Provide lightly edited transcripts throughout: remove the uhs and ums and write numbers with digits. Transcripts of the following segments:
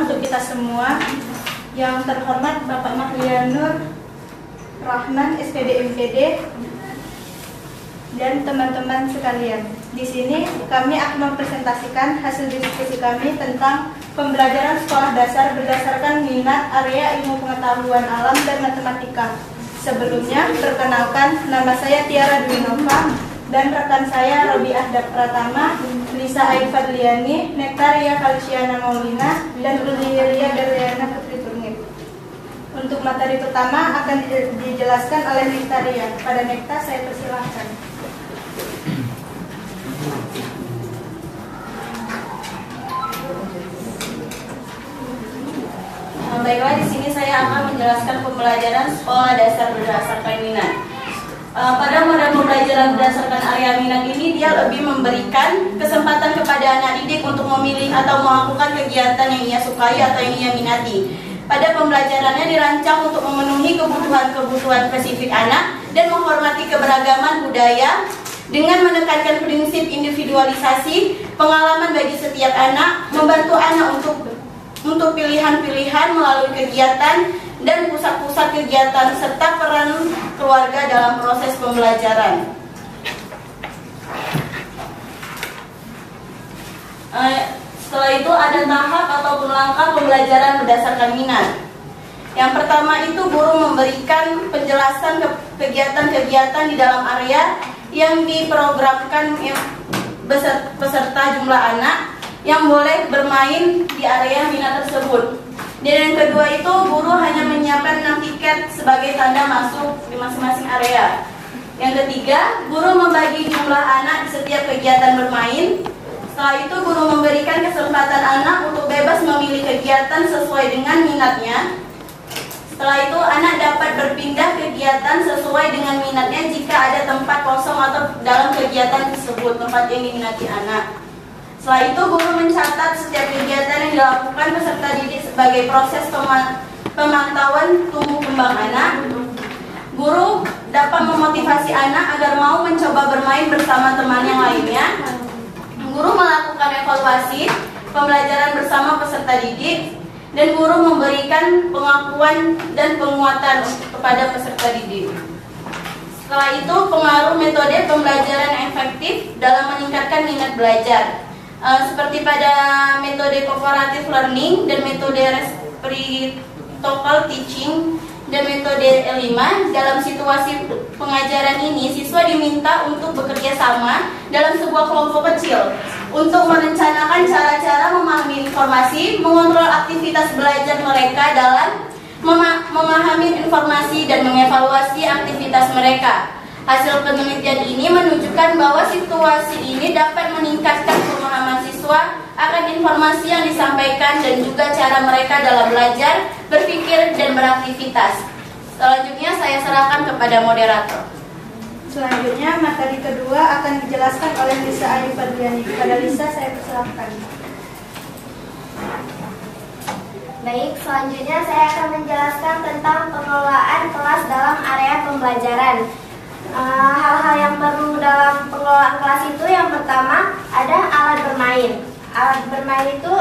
untuk kita semua. Yang terhormat Bapak Mahlianur Rahman, SPD MPD, dan teman-teman sekalian. Di sini kami akan mempresentasikan hasil diskusi kami tentang pembelajaran sekolah dasar berdasarkan minat area ilmu pengetahuan alam dan matematika. Sebelumnya, perkenalkan, nama saya Tiara Dwi Nova dan rekan saya Robiah Pratama, Lisa Aifadliani, Nektaria Kalisiana Maulina, dan Uliria Darliana Putri Turnip. Untuk materi pertama akan dijelaskan oleh Nektaria. Pada Nekta, saya persilahkan. Baiklah, di sini saya akan menjelaskan pembelajaran sekolah dasar berdasarkan minat. Pada model pembelajaran berdasarkan area minat ini, dia lebih memberikan kesempatan kepada anak didik untuk memilih atau melakukan kegiatan yang ia sukai atau yang ia minati. Pada pembelajarannya dirancang untuk memenuhi kebutuhan-kebutuhan spesifik anak dan menghormati keberagaman budaya dengan menekankan prinsip individualisasi, pengalaman bagi setiap anak, membantu anak untuk pilihan-pilihan melalui kegiatan dan pusat-pusat kegiatan serta peran keluarga dalam proses pembelajaran. Setelah itu ada tahap ataupun langkah pembelajaran berdasarkan minat. Yang pertama itu guru memberikan penjelasan kegiatan-kegiatan di dalam area yang diprogramkan beserta jumlah anak yang boleh bermain di area minat tersebut. Dan yang kedua itu guru hanya menyiapkan 6 tiket sebagai tanda masuk di masing-masing area. Yang ketiga, guru membagi jumlah anak di setiap kegiatan bermain. Setelah itu guru memberikan kesempatan anak untuk bebas memilih kegiatan sesuai dengan minatnya. Setelah itu anak dapat berpindah kegiatan sesuai dengan minatnya jika ada tempat kosong atau dalam kegiatan tersebut, tempat yang diminati anak. Setelah itu guru mencatat setiap kegiatan yang dilakukan peserta didik sebagai proses pemantauan tumbuh kembang anak. Guru dapat memotivasi anak agar mau mencoba bermain bersama teman yang lainnya. Guru melakukan evaluasi pembelajaran bersama peserta didik, dan guru memberikan pengakuan dan penguatan kepada peserta didik. Setelah itu, pengaruh metode pembelajaran yang efektif dalam meningkatkan minat belajar. Seperti pada metode cooperative learning dan metode reciprocal teaching dan metode L5, dalam situasi pengajaran ini siswa diminta untuk bekerja sama dalam sebuah kelompok kecil untuk merencanakan cara-cara memahami informasi, mengontrol aktivitas belajar mereka dalam memahami informasi dan mengevaluasi aktivitas mereka. Hasil penelitian ini menunjukkan bahwa situasi ini dapat meningkatkan pemahaman siswa akan informasi yang disampaikan dan juga cara mereka dalam belajar, berpikir, dan beraktivitas. Selanjutnya saya serahkan kepada moderator. Selanjutnya materi kedua akan dijelaskan oleh Lisa Aifadliani. Kepada Lisa saya persilahkan. Baik, selanjutnya saya akan menjelaskan tentang pengelolaan kelas dalam area pembelajaran. Hal-hal yang perlu dalam pengelolaan kelas itu, yang pertama ada alat bermain. Alat bermain itu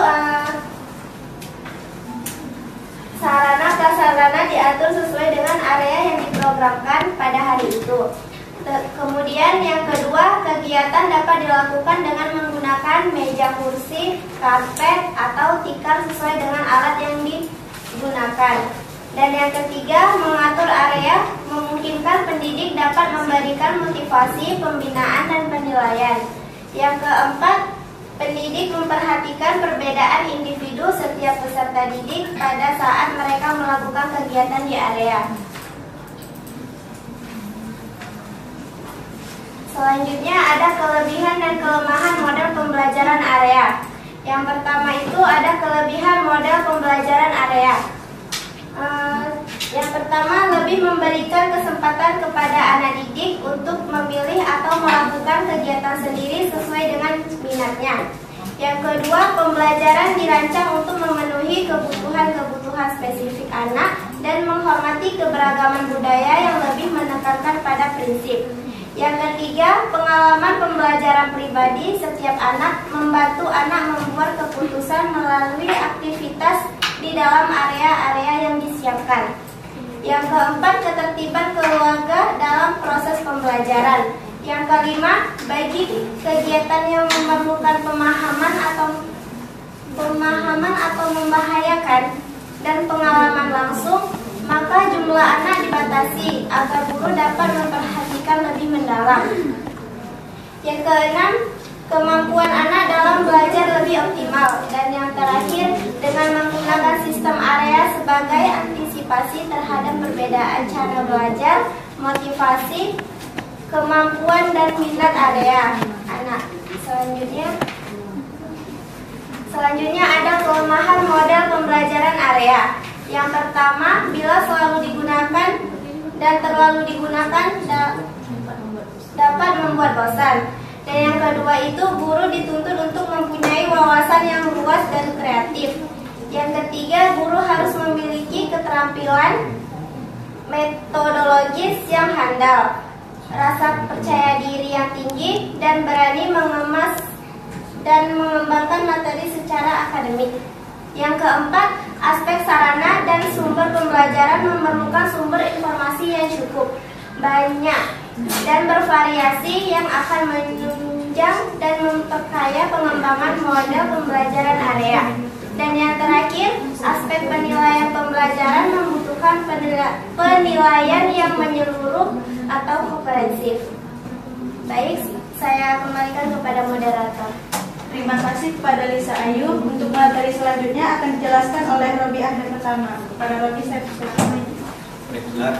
sarana-prasarana diatur sesuai dengan area yang diprogramkan pada hari itu. Kemudian yang kedua, kegiatan dapat dilakukan dengan menggunakan meja kursi, karpet, atau tikar sesuai dengan alat yang digunakan. Dan yang ketiga, mengatur area memungkinkan pendidik dapat memberikan motivasi, pembinaan, dan penilaian. Yang keempat, pendidik memperhatikan perbedaan individu setiap peserta didik pada saat mereka melakukan kegiatan di area. Selanjutnya ada kelebihan dan kelemahan model pembelajaran area. Yang pertama itu ada kelebihan model pembelajaran area. Yang pertama, lebih memberikan kesempatan kepada anak didik untuk memilih atau melakukan kegiatan sendiri sesuai dengan minatnya. Yang kedua, pembelajaran dirancang untuk memenuhi kebutuhan-kebutuhan spesifik anak dan menghormati keberagaman budaya yang lebih menekankan pada prinsip. Yang ketiga, pengalaman pembelajaran pribadi setiap anak membantu anak membuat keputusan melalui aktivitas di dalam area-area yang disiapkan. Yang keempat, ketertiban keluarga dalam proses pembelajaran. Yang kelima, bagi kegiatan yang memerlukan pemahaman atau membahayakan dan pengalaman langsung, maka jumlah anak dibatasi agar guru dapat memperhatikan lebih mendalam. Yang keenam, kemampuan anak dalam belajar lebih optimal. Dan yang terakhir, dengan menggunakan sistem area sebagai antisipasi terhadap perbedaan cara belajar, motivasi, kemampuan dan minat area anak. Selanjutnya ada kelemahan model pembelajaran area. Yang pertama, bila selalu digunakan dan terlalu digunakan dapat membuat bosan. Dan yang kedua itu, guru dituntut untuk mempunyai wawasan yang luas dan kreatif. Yang ketiga, guru harus memiliki keterampilan metodologis yang handal, rasa percaya diri yang tinggi, dan berani mengemas dan mengembangkan materi secara akademik. Yang keempat, aspek sarana dan sumber pembelajaran memerlukan sumber informasi yang cukup banyak dan bervariasi yang akan menunjang dan memperkaya pengembangan model pembelajaran area. Dan yang terakhir, aspek penilaian pembelajaran membutuhkan penilaian yang menyeluruh atau komprehensif. Baik, saya kembalikan kepada moderator. Terima kasih kepada Lisa Ayu. Untuk materi selanjutnya akan dijelaskan oleh Robi Ahmad pertama. Kepada Robi, saya persilakan.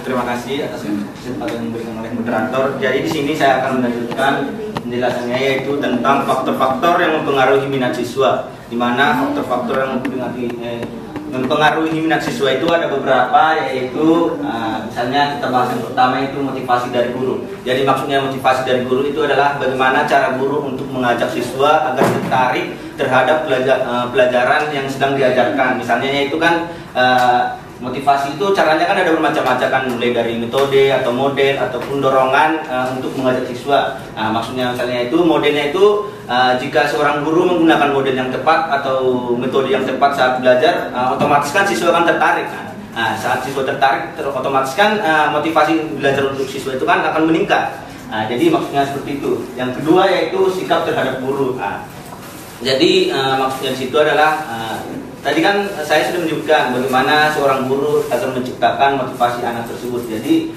Terima kasih atas kesempatan yang diberikan oleh moderator. Jadi di sini saya akan melanjutkan penjelasannya, yaitu tentang faktor-faktor yang mempengaruhi minat siswa. Di mana faktor-faktor yang mempengaruhi minat siswa itu ada beberapa, yaitu misalnya kita bahas yang pertama itu motivasi dari guru. Jadi maksudnya motivasi dari guru itu adalah bagaimana cara guru untuk mengajak siswa agar tertarik terhadap pelajaran yang sedang diajarkan. Misalnya itu kan motivasi itu caranya kan ada bermacam-macam kan, mulai dari metode atau model ataupun dorongan untuk mengajak siswa. Maksudnya misalnya itu modelnya itu jika seorang guru menggunakan model yang tepat atau metode yang tepat saat belajar, otomatis kan siswa akan tertarik. Saat siswa tertarik, otomatis kan motivasi belajar untuk siswa itu kan akan meningkat. Jadi maksudnya seperti itu. Yang kedua yaitu sikap terhadap guru. Jadi maksudnya di situ adalah tadi kan saya sudah menunjukkan bagaimana seorang guru akan menciptakan motivasi anak tersebut. Jadi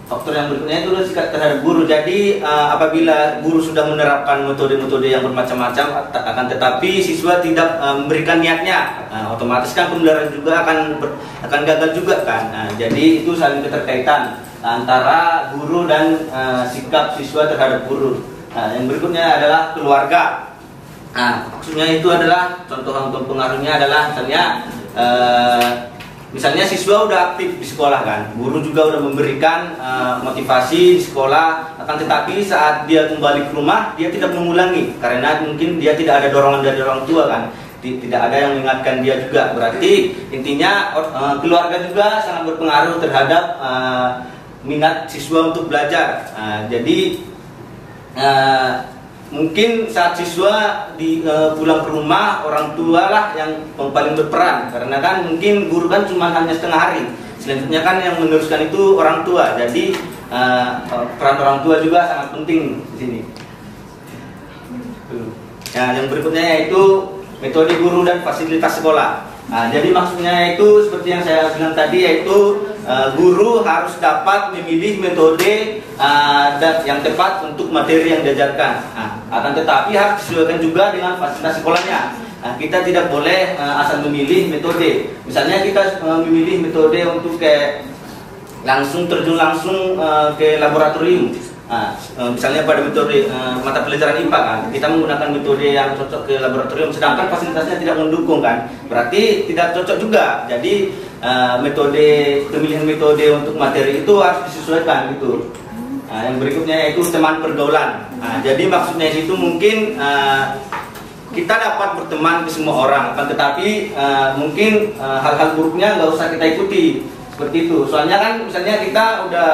faktor yang berikutnya itu adalah sikap terhadap guru. Jadi apabila guru sudah menerapkan metode-metode yang bermacam-macam, akan tetapi siswa tidak memberikan niatnya, otomatis kan pembelajaran juga akan gagal juga kan. Jadi itu saling keterkaitan antara guru dan sikap siswa terhadap guru. Yang berikutnya adalah keluarga. Maksudnya itu adalah contoh pengaruhnya adalah misalnya siswa udah aktif di sekolah kan, guru juga udah memberikan motivasi di sekolah, akan tetapi saat dia kembali ke rumah dia tidak mengulangi karena mungkin dia tidak ada dorongan dari orang tua kan, tidak ada yang mengingatkan dia juga. Berarti intinya keluarga juga sangat berpengaruh terhadap minat siswa untuk belajar. Jadi mungkin saat siswa pulang ke rumah, orang tua lah yang paling berperan, karena kan mungkin guru kan cuma hanya setengah hari, selanjutnya kan yang meneruskan itu orang tua. Jadi peran orang tua juga sangat penting di sini. Yang berikutnya yaitu metode guru dan fasilitas sekolah. Jadi maksudnya itu seperti yang saya bilang tadi, yaitu guru harus dapat memilih metode yang tepat untuk materi yang diajarkan. Akan tetapi harus disesuaikan juga dengan fasilitas sekolahnya. Kita tidak boleh asal memilih metode. Misalnya kita memilih metode untuk langsung terjun langsung ke laboratorium. Misalnya pada metode mata pelajaran IPA kan, kita menggunakan metode yang cocok ke laboratorium, sedangkan fasilitasnya tidak mendukung kan, berarti tidak cocok juga. Jadi pemilihan metode untuk materi itu harus disesuaikan gitu. Yang berikutnya yaitu teman pergaulan. Jadi maksudnya itu mungkin kita dapat berteman ke semua orang, akan tetapi mungkin hal-hal buruknya nggak usah kita ikuti seperti itu. Soalnya kan misalnya kita udah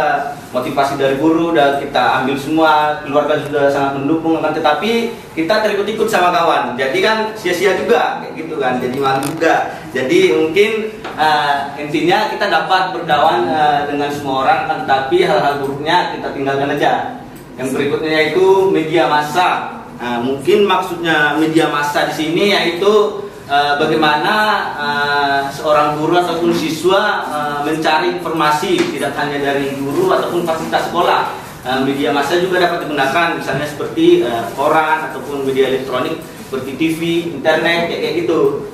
motivasi dari guru, udah kita ambil semua, keluarga sudah sangat mendukung, akan tetapi kita terikut-ikut sama kawan, jadi kan sia-sia juga kayak gitu kan, jadi malu juga. Jadi mungkin intinya kita dapat berkawan dengan semua orang, akan tetapi hal-hal buruknya kita tinggalkan aja. Yang berikutnya yaitu media massa. Mungkin maksudnya media massa di sini yaitu bagaimana seorang guru ataupun siswa mencari informasi tidak hanya dari guru ataupun fasilitas sekolah. Media massa juga dapat digunakan misalnya seperti koran ataupun media elektronik seperti TV, internet kayak gitu.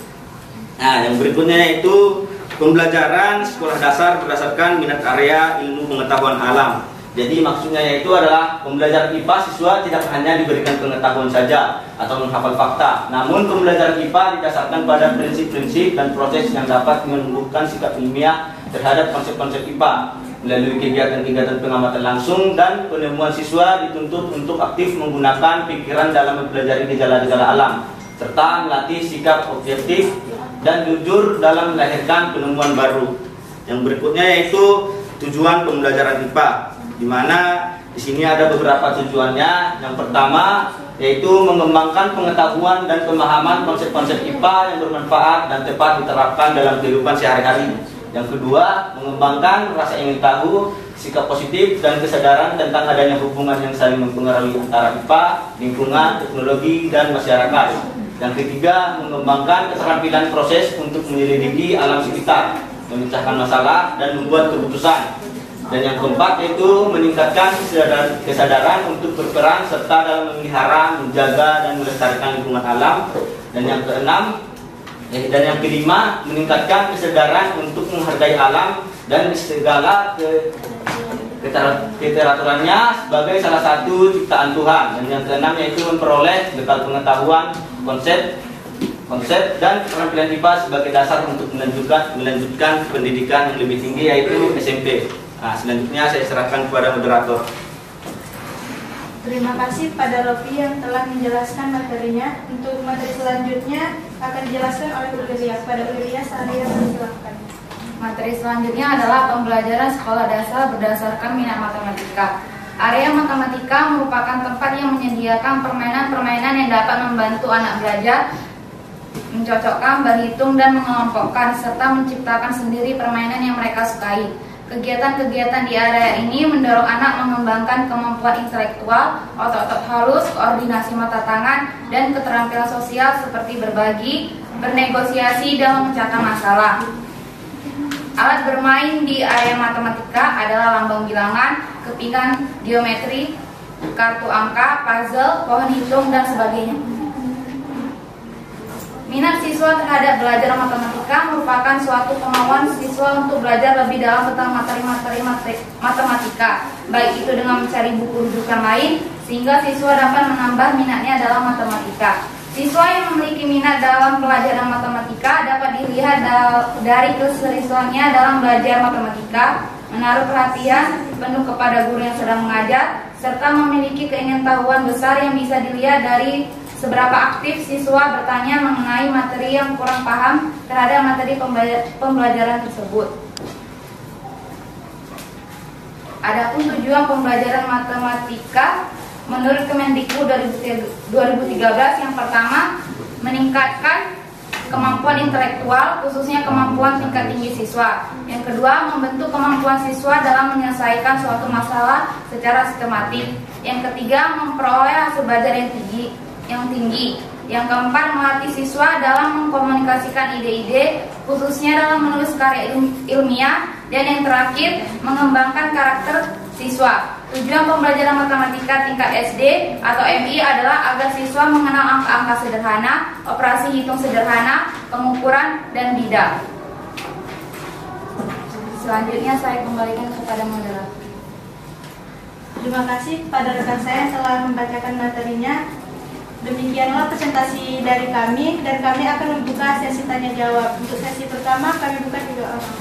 Nah, yang berikutnya yaitu pembelajaran sekolah dasar berdasarkan minat area ilmu pengetahuan alam. Jadi maksudnya yaitu adalah pembelajaran IPA siswa tidak hanya diberikan pengetahuan saja atau menghafal fakta, namun pembelajaran IPA didasarkan pada prinsip-prinsip dan proses yang dapat menumbuhkan sikap ilmiah terhadap konsep-konsep IPA melalui kegiatan-kegiatan pengamatan langsung, dan penemuan siswa dituntut untuk aktif menggunakan pikiran dalam mempelajari gejala-gejala alam serta melatih sikap objektif dan jujur dalam melahirkan penemuan baru. Yang berikutnya yaitu tujuan pembelajaran IPA, di mana di sini ada beberapa tujuannya. Yang pertama yaitu mengembangkan pengetahuan dan pemahaman konsep-konsep IPA yang bermanfaat dan tepat diterapkan dalam kehidupan sehari-hari. Yang kedua, mengembangkan rasa ingin tahu, sikap positif dan kesadaran tentang adanya hubungan yang saling mempengaruhi antara IPA, lingkungan, teknologi, dan masyarakat. Yang ketiga, mengembangkan keterampilan proses untuk menyelidiki alam sekitar, memecahkan masalah, dan membuat keputusan. Dan yang keempat yaitu meningkatkan kesadaran untuk berperan serta dalam memelihara, menjaga, dan melestarikan lingkungan alam. Dan yang keenam dan yang kelima, meningkatkan kesadaran untuk menghargai alam dan segala keteraturannya sebagai salah satu ciptaan Tuhan. Dan yang keenam yaitu memperoleh bekal pengetahuan, konsep dan keterampilan IPA sebagai dasar untuk melanjutkan pendidikan yang lebih tinggi yaitu SMP. Nah, selanjutnya saya serahkan kepada moderator. Terima kasih pada Rofi yang telah menjelaskan materinya. Untuk materi selanjutnya akan dijelaskan oleh Bu Lilia. Pada Bu Lilia, saya persilakan. Materi selanjutnya adalah pembelajaran sekolah dasar berdasarkan minat matematika. Area matematika merupakan tempat yang menyediakan permainan-permainan yang dapat membantu anak belajar mencocokkan, berhitung, dan mengelompokkan, serta menciptakan sendiri permainan yang mereka sukai. Kegiatan-kegiatan di area ini mendorong anak mengembangkan kemampuan intelektual, otot-otot halus, koordinasi mata tangan, dan keterampilan sosial seperti berbagi, bernegosiasi, dan memecahkan masalah. Alat bermain di area matematika adalah lambang bilangan, kepingan geometri, kartu angka, puzzle, pohon hitung, dan sebagainya. Minat siswa terhadap belajar matematika merupakan suatu kemauan siswa untuk belajar lebih dalam tentang materi-materi matematika, baik itu dengan mencari buku rujukan lain, sehingga siswa dapat menambah minatnya dalam matematika. Siswa yang memiliki minat dalam pelajaran matematika dapat dilihat dari keseriusannya dalam belajar matematika, menaruh perhatian penuh kepada guru yang sedang mengajar, serta memiliki keingintahuan besar yang bisa dilihat dari seberapa aktif siswa bertanya mengenai materi yang kurang paham terhadap materi pembelajaran tersebut. Adapun tujuan pembelajaran matematika menurut Kemendikbud 2013, yang pertama, meningkatkan kemampuan intelektual, khususnya kemampuan tingkat tinggi siswa. Yang kedua, membentuk kemampuan siswa dalam menyelesaikan suatu masalah secara sistematik. Yang ketiga, memperoleh hasil belajar yang tinggi. Yang keempat, melatih siswa dalam mengkomunikasikan ide-ide, khususnya dalam menulis karya ilmiah. Dan yang terakhir, mengembangkan karakter siswa. Tujuan pembelajaran matematika tingkat SD atau MI adalah agar siswa mengenal angka-angka sederhana, operasi hitung sederhana, pengukuran, dan bidang. Selanjutnya saya kembalikan kepada moderator. Terima kasih kepada rekan saya yang telah membacakan materinya. Demikianlah presentasi dari kami, dan kami akan membuka sesi tanya jawab. Untuk sesi pertama kami buka 3 orang.